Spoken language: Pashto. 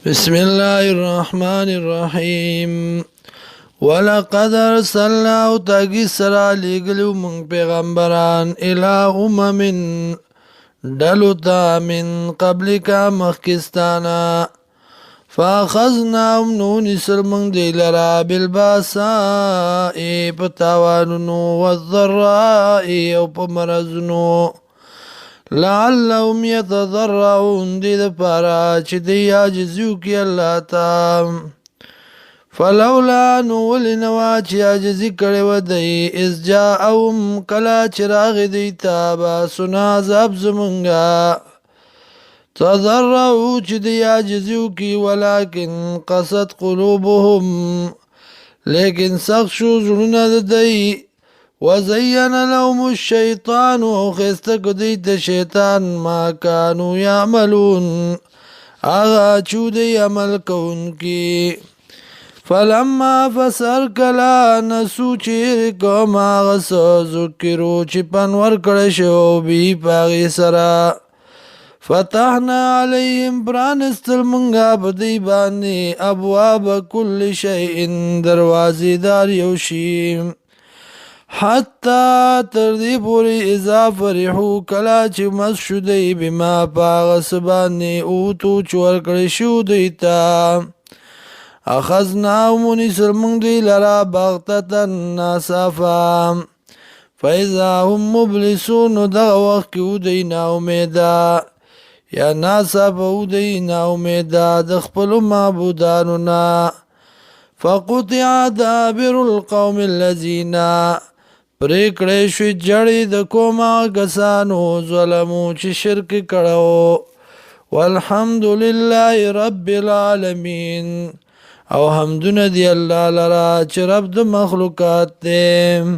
بسم الله الرحمن الرحيم. ولقد ارسلنا او تاگی سرا لگلو من پیغمبران الى دلتا من قبلك مخکستانا فاخذناهم نون سلمن دی لرا بالباساء پتاوانونو والضراء او پمرزنو لعلهم يتضرعون دی دا پارا چی دی عاجزیو کی اللہ تا فلولا نولنوا چی عاجزی کڑی و دی از جاءهم کلا چراغ دیتا باسنا عذاب زمنگا تضرعو چی دی عاجزیو کی ولیکن قصد قلوبهم لیکن سخت شو زرنا دی وزين لهم الشيطان وخستك ديت شيطان ما كانوا يعملون آغا چودي عمل كونكي فلما فسر کلا نسو چیر کوم آغا سو ذکرو چی پنور کڑشو بی پاغی سرا فتحنا علیهم برانستل منگا بدی بانی ابواب کل شیئن دروازی دار یوشیم حتی تردی پوری اذا فرحو کلا چی مسشو دی بما پاغس بانی اوتو چور کرشو دیتا اخذناو منی سرمنگ دی لرا بغتتا ناسافا فیضا هم مبلسون دغ وقت کی او دی ناومیدا یا ناسافا او دی ناومیدا دخپلو معبودانونا فقطع دابر القوم الذین پریکڑے شوی جڑی د کوما کسانو ظلمو چی شرک کڑو والحمدللہ رب العالمین او حمدن دی اللہ لرا چی رب د مخلوقات دیم